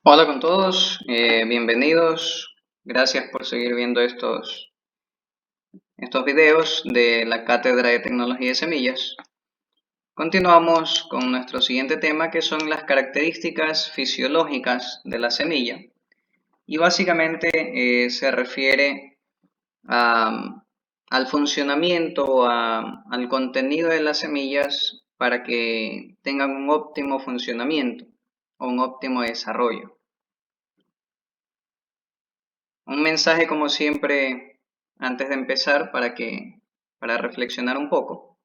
Hola con todos, bienvenidos. Gracias por seguir viendo estos videos de la Cátedra de Tecnología de Semillas. Continuamos con nuestro siguiente tema, que son las características fisiológicas de la semilla. Y básicamente se refiere al funcionamiento, al contenido de las semillas para que tengan un óptimo funcionamiento o un óptimo desarrollo. Un mensaje como siempre antes de empezar para reflexionar un poco.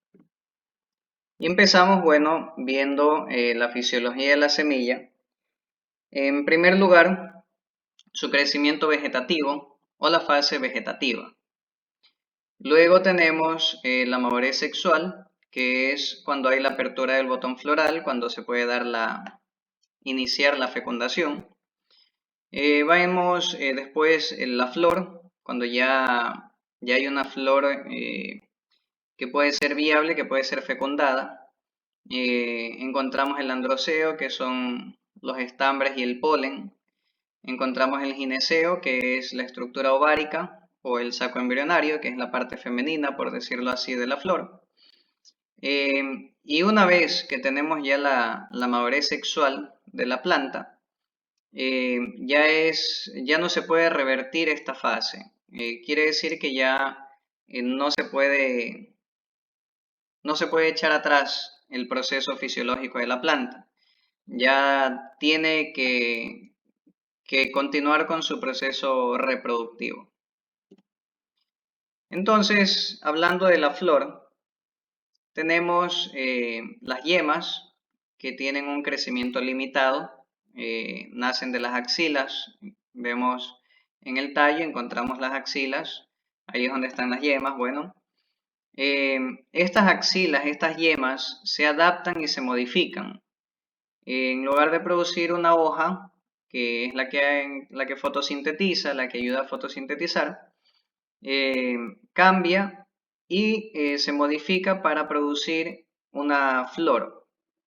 Y empezamos, bueno, viendo la fisiología de la semilla. En primer lugar, su crecimiento vegetativo o la fase vegetativa. Luego tenemos la madurez sexual, que es cuando hay la apertura del botón floral, cuando se puede iniciar la fecundación. Vemos después la flor, cuando ya hay una flor que puede ser viable, que puede ser fecundada. Encontramos el androceo, que son los estambres y el polen. Encontramos el gineceo, que es la estructura ovárica, o el saco embrionario, que es la parte femenina, por decirlo así, de la flor. Y una vez que tenemos ya la madurez sexual de la planta, ya no se puede revertir esta fase. Quiere decir que ya no se puede echar atrás el proceso fisiológico de la planta. Ya tiene que continuar con su proceso reproductivo. Entonces, hablando de la flor, tenemos las yemas que tienen un crecimiento limitado, nacen de las axilas. Vemos en el tallo, encontramos las axilas, ahí es donde están las yemas. Bueno, estas axilas, estas yemas, se adaptan y se modifican. En lugar de producir una hoja, que es la que fotosintetiza, la que ayuda a fotosintetizar, cambia y se modifica para producir una flor.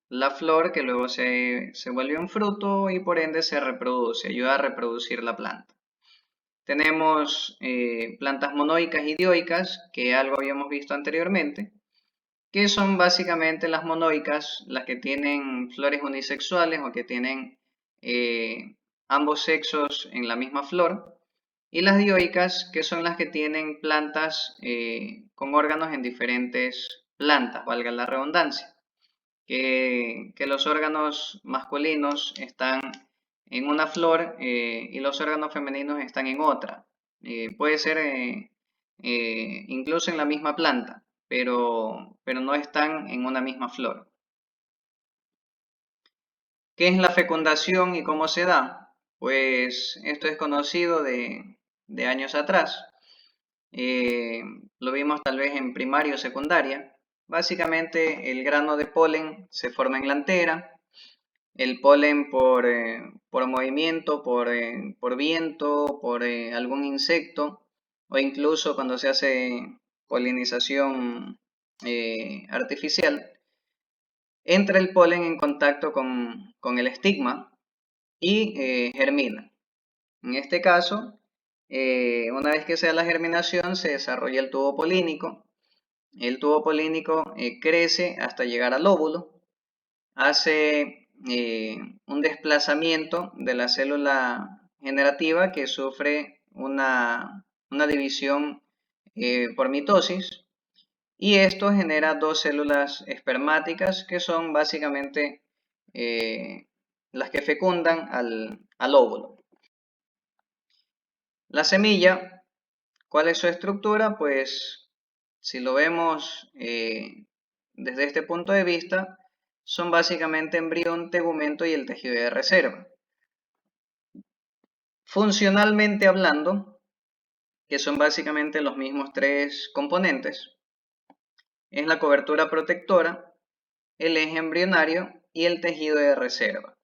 La flor que luego se vuelve un fruto y por ende se reproduce, ayuda a reproducir la planta. Tenemos plantas monoicas y dioicas, que algo habíamos visto anteriormente, que son básicamente las monoicas, las que tienen flores unisexuales o que tienen ambos sexos en la misma flor, y las dioicas, que son las que tienen plantas con órganos en diferentes plantas, valga la redundancia, que los órganos masculinos están en una flor y los órganos femeninos están en otra. Puede ser incluso en la misma planta, pero no están en una misma flor. ¿Qué es la fecundación y cómo se da? Pues esto es conocido de años atrás. Eh, lo vimos tal vez en primaria o secundaria. Básicamente el grano de polen se forma en la antera. El polen por movimiento, por viento, por algún insecto o incluso cuando se hace polinización artificial, entra el polen en contacto con el estigma y germina. En este caso, una vez que se da la germinación, se desarrolla el tubo polínico. El tubo polínico crece hasta llegar al óvulo, hace un desplazamiento de la célula generativa que sufre una división por mitosis, y esto genera dos células espermáticas que son básicamente las que fecundan al óvulo. La semilla, ¿cuál es su estructura? Pues si lo vemos desde este punto de vista, son básicamente embrión, tegumento y el tejido de reserva. Funcionalmente hablando, que son básicamente los mismos tres componentes, es la cobertura protectora, el eje embrionario y el tejido de reserva.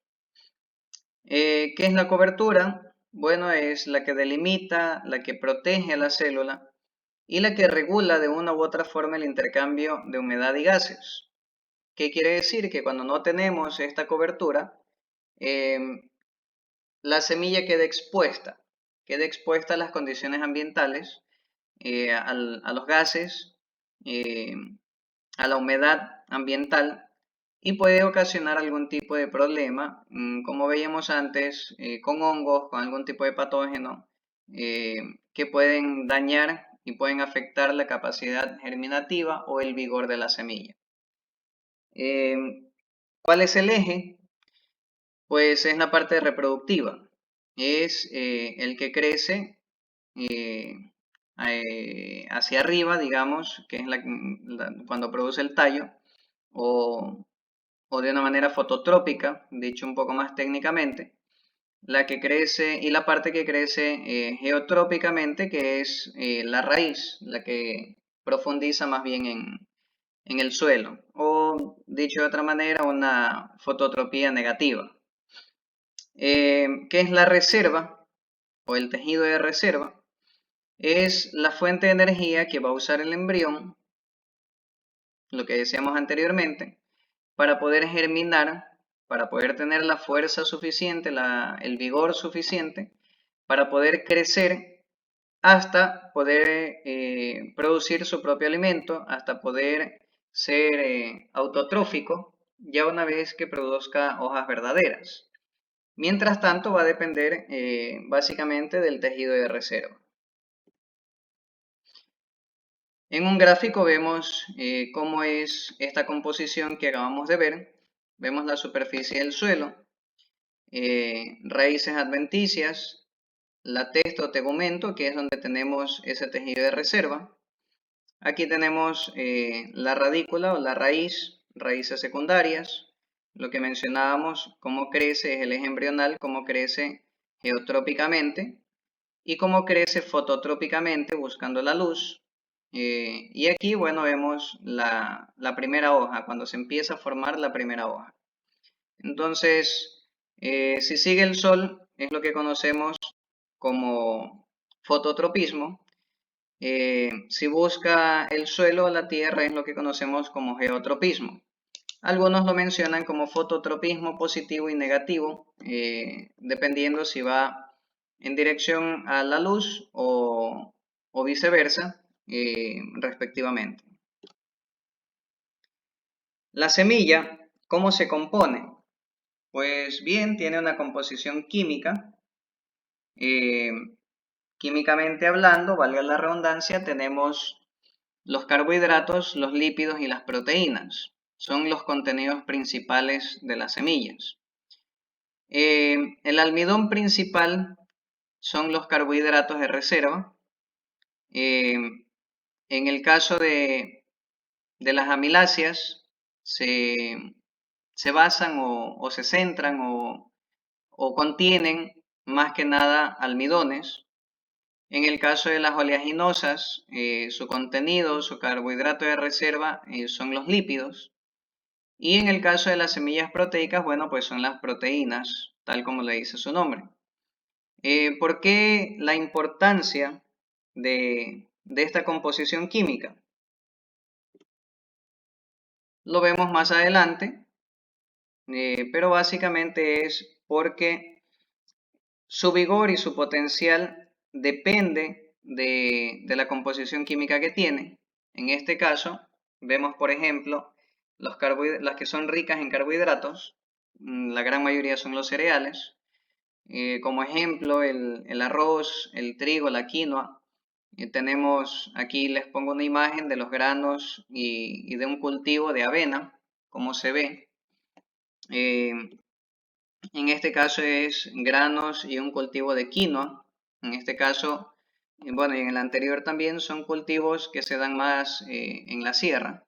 ¿Qué es la cobertura? Bueno, es la que delimita, la que protege a la célula y la que regula de una u otra forma el intercambio de humedad y gases. ¿Qué quiere decir? Que cuando no tenemos esta cobertura, eh, la semilla queda expuesta a las condiciones ambientales, a los gases, eh, a la humedad ambiental y puede ocasionar algún tipo de problema, como veíamos antes, con hongos, con algún tipo de patógeno eh, que pueden dañar y pueden afectar la capacidad germinativa o el vigor de la semilla. ¿Cuál es el eje? Pues es la parte reproductiva. Es el que crece eh, hacia arriba, digamos, que es cuando produce el tallo, o, o de una manera fototrópica, dicho un poco más técnicamente, la que crece y la parte que crece geotrópicamente, que es la raíz, la que profundiza más bien en el suelo, o dicho de otra manera, una fototropía negativa. ¿Qué es la reserva o el tejido de reserva? Es la fuente de energía que va a usar el embrión, lo que decíamos anteriormente, para poder germinar, para poder tener la fuerza suficiente, el vigor suficiente, para poder crecer hasta poder producir su propio alimento, hasta poder ser autotrófico, ya una vez que produzca hojas verdaderas. Mientras tanto, va a depender básicamente del tejido de reserva. En un gráfico vemos cómo es esta composición que acabamos de ver. Vemos la superficie del suelo, raíces adventicias, la testa o tegumento, que es donde tenemos ese tejido de reserva. Aquí tenemos la radícula o la raíz, raíces secundarias, lo que mencionábamos, cómo crece es el eje embrional, cómo crece geotrópicamente y cómo crece fototrópicamente buscando la luz. Y aquí, bueno, vemos la primera hoja, cuando se empieza a formar la primera hoja. Entonces, si sigue el sol, es lo que conocemos como fototropismo. Si busca el suelo o la tierra, es lo que conocemos como geotropismo. Algunos lo mencionan como fototropismo positivo y negativo, dependiendo si va en dirección a la luz o viceversa, respectivamente. La semilla, ¿cómo se compone? Pues bien, tiene una composición química. eh, Químicamente hablando, valga la redundancia, tenemos los carbohidratos, los lípidos y las proteínas. Son los contenidos principales de las semillas. El almidón principal son los carbohidratos de reserva. Eh, en el caso de las amiláceas, se basan o se centran o contienen más que nada almidones. En el caso de las oleaginosas, su contenido, su carbohidrato de reserva son los lípidos. Y en el caso de las semillas proteicas, bueno, pues son las proteínas, tal como le dice su nombre. ¿Por qué la importancia de esta composición química? Lo vemos más adelante, pero básicamente es porque su vigor y su potencial depende de la composición química que tiene. En este caso, vemos, por ejemplo, las que son ricas en carbohidratos, la gran mayoría son los cereales, como ejemplo el arroz, el trigo, la quinoa. Tenemos aquí, les pongo una imagen de los granos y de un cultivo de avena, como se ve. Eh, en este caso es granos y un cultivo de quinoa. En este caso, bueno, y en el anterior también son cultivos que se dan más en la sierra.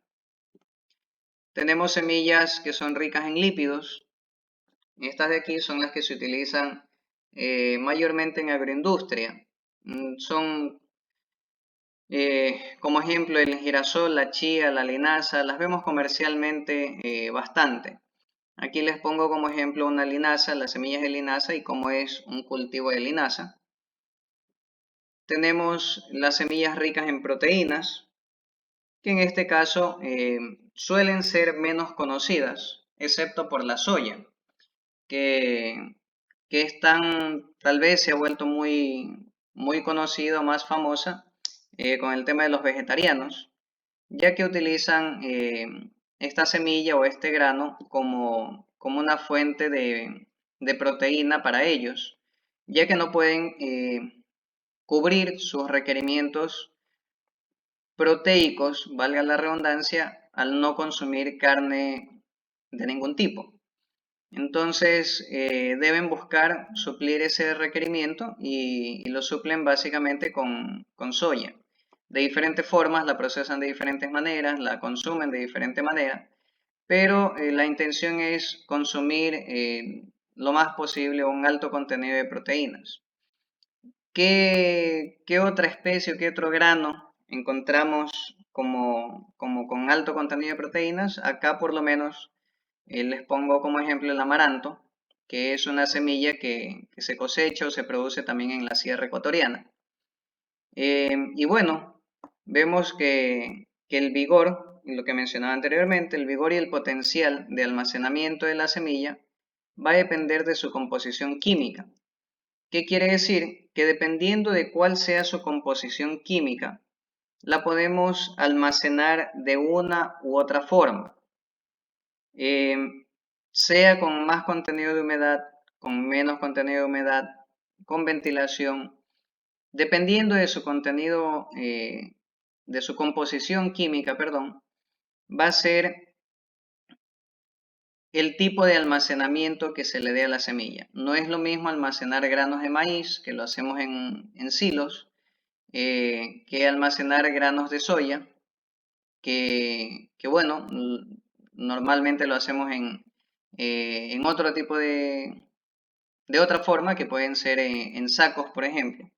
Tenemos semillas que son ricas en lípidos. Estas de aquí son las que se utilizan mayormente en agroindustria. Son, como ejemplo, el girasol, la chía, la linaza, las vemos comercialmente bastante. Aquí les pongo como ejemplo una linaza, las semillas de linaza y cómo es un cultivo de linaza. Tenemos las semillas ricas en proteínas, que en este caso suelen ser menos conocidas, excepto por la soya, que que tal vez se ha vuelto muy conocido, más famosa, con el tema de los vegetarianos, ya que utilizan esta semilla o este grano como una fuente de proteína para ellos, ya que no pueden cubrir sus requerimientos proteicos, valga la redundancia, al no consumir carne de ningún tipo. Entonces deben buscar suplir ese requerimiento y lo suplen básicamente con soya. De diferentes formas, la procesan de diferentes maneras, la consumen de diferente manera, pero la intención es consumir lo más posible un alto contenido de proteínas. ¿Qué otra especie o qué otro grano encontramos como con alto contenido de proteínas? Acá por lo menos les pongo como ejemplo el amaranto, que es una semilla que se cosecha o se produce también en la sierra ecuatoriana. Y bueno, vemos que el vigor, lo que mencionaba anteriormente, el vigor y el potencial de almacenamiento de la semilla va a depender de su composición química. ¿Qué quiere decir? Que dependiendo de cuál sea su composición química, la podemos almacenar de una u otra forma. Sea con más contenido de humedad, con menos contenido de humedad, con ventilación, dependiendo de su contenido, de su composición química, perdón, va a ser el tipo de almacenamiento que se le dé a la semilla. No es lo mismo almacenar granos de maíz, que lo hacemos en silos, que almacenar granos de soya, que bueno, normalmente lo hacemos en otro tipo de otra forma, que pueden ser en sacos, por ejemplo.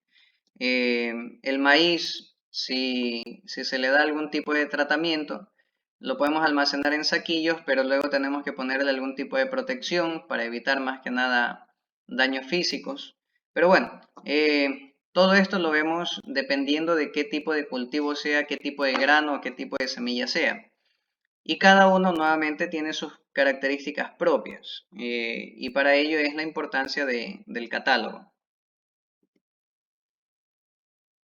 El maíz, si se le da algún tipo de tratamiento, lo podemos almacenar en saquillos, pero luego tenemos que ponerle algún tipo de protección para evitar más que nada daños físicos. Pero bueno, todo esto lo vemos dependiendo de qué tipo de cultivo sea, qué tipo de grano o qué tipo de semilla sea. Y cada uno nuevamente tiene sus características propias, y para ello es la importancia del catálogo.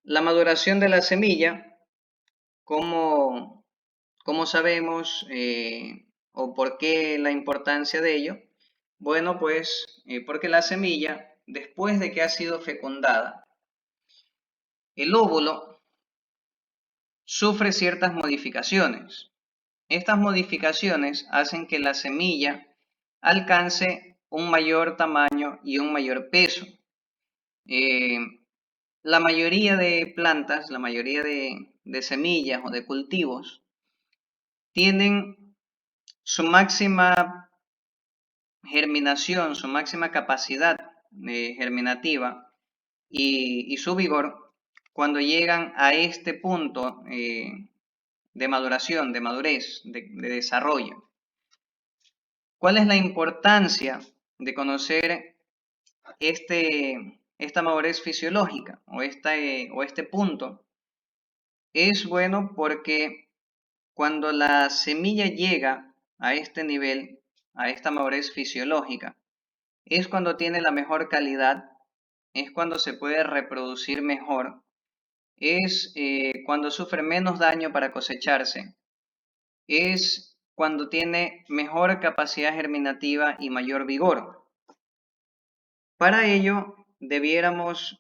La maduración de la semilla, ¿cómo, cómo sabemos o por qué la importancia de ello? Bueno, pues porque la semilla, después de que ha sido fecundada, el óvulo sufre ciertas modificaciones. Estas modificaciones hacen que la semilla alcance un mayor tamaño y un mayor peso. Eh, la mayoría de plantas, la mayoría de semillas o de cultivos tienen su máxima germinación, su máxima capacidad germinativa y su vigor cuando llegan a este punto de maduración, de madurez, de desarrollo. ¿Cuál es la importancia de conocer esta madurez fisiológica o este punto? Es bueno porque cuando la semilla llega a este nivel, a esta madurez fisiológica, es cuando tiene la mejor calidad, es cuando se puede reproducir mejor, es cuando sufre menos daño para cosecharse, es cuando tiene mejor capacidad germinativa y mayor vigor. Para ello, debiéramos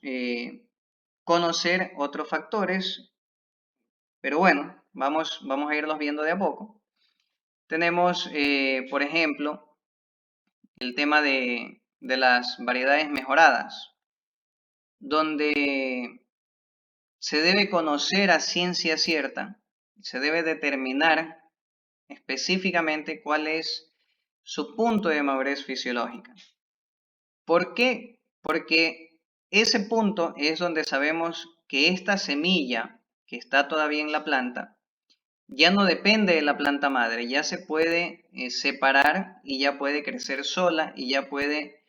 conocer otros factores, pero bueno, vamos a irlos viendo de a poco. Tenemos, por ejemplo, el tema de las variedades mejoradas, donde se debe conocer a ciencia cierta, se debe determinar específicamente cuál es su punto de madurez fisiológica. ¿Por qué? Porque ese punto es donde sabemos que esta semilla que está todavía en la planta ya no depende de la planta madre, ya se puede separar y ya puede crecer sola y ya puede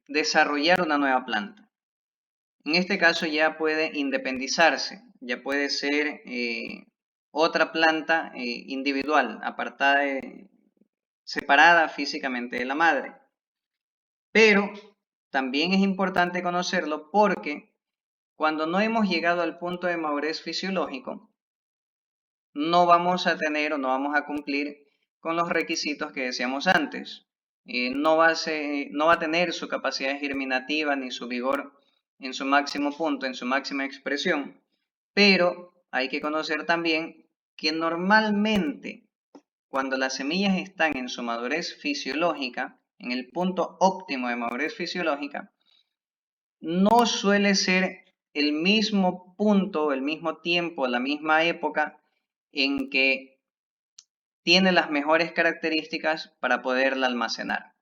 desarrollar una nueva planta. En este caso ya puede independizarse, ya puede ser otra planta individual, apartada, separada físicamente de la madre. Pero también es importante conocerlo porque cuando no hemos llegado al punto de madurez fisiológico, no vamos a tener o no vamos a cumplir con los requisitos que decíamos antes. No va a tener su capacidad germinativa ni su vigor en su máximo punto, en su máxima expresión, pero hay que conocer también que normalmente cuando las semillas están en su madurez fisiológica, en el punto óptimo de madurez fisiológica, no suele ser el mismo punto, el mismo tiempo, la misma época en que tiene las mejores características para poderla almacenar.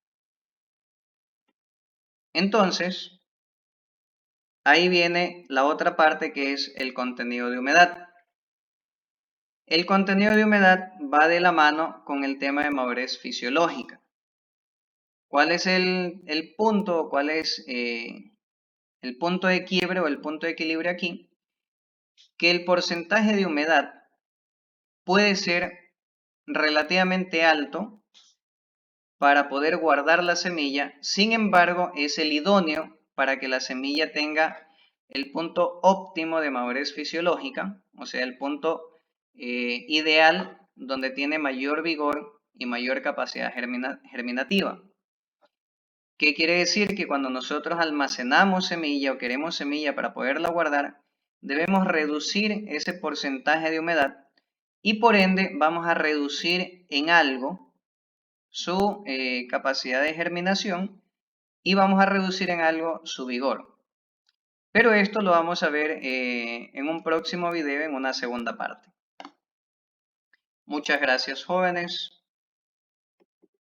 Entonces, ahí viene la otra parte que es el contenido de humedad. El contenido de humedad va de la mano con el tema de madurez fisiológica. ¿Cuál es el punto? ¿Cuál es el punto de quiebre o el punto de equilibrio aquí? Que el porcentaje de humedad puede ser relativamente alto para poder guardar la semilla, sin embargo es el idóneo para que la semilla tenga el punto óptimo de madurez fisiológica, o sea, el punto ideal donde tiene mayor vigor y mayor capacidad germinativa. ¿Qué quiere decir? Que cuando nosotros almacenamos semilla o queremos semilla para poderla guardar, debemos reducir ese porcentaje de humedad y por ende vamos a reducir en algo su capacidad de germinación y vamos a reducir en algo su vigor. Pero esto lo vamos a ver en un próximo video, en una segunda parte. Muchas gracias, jóvenes.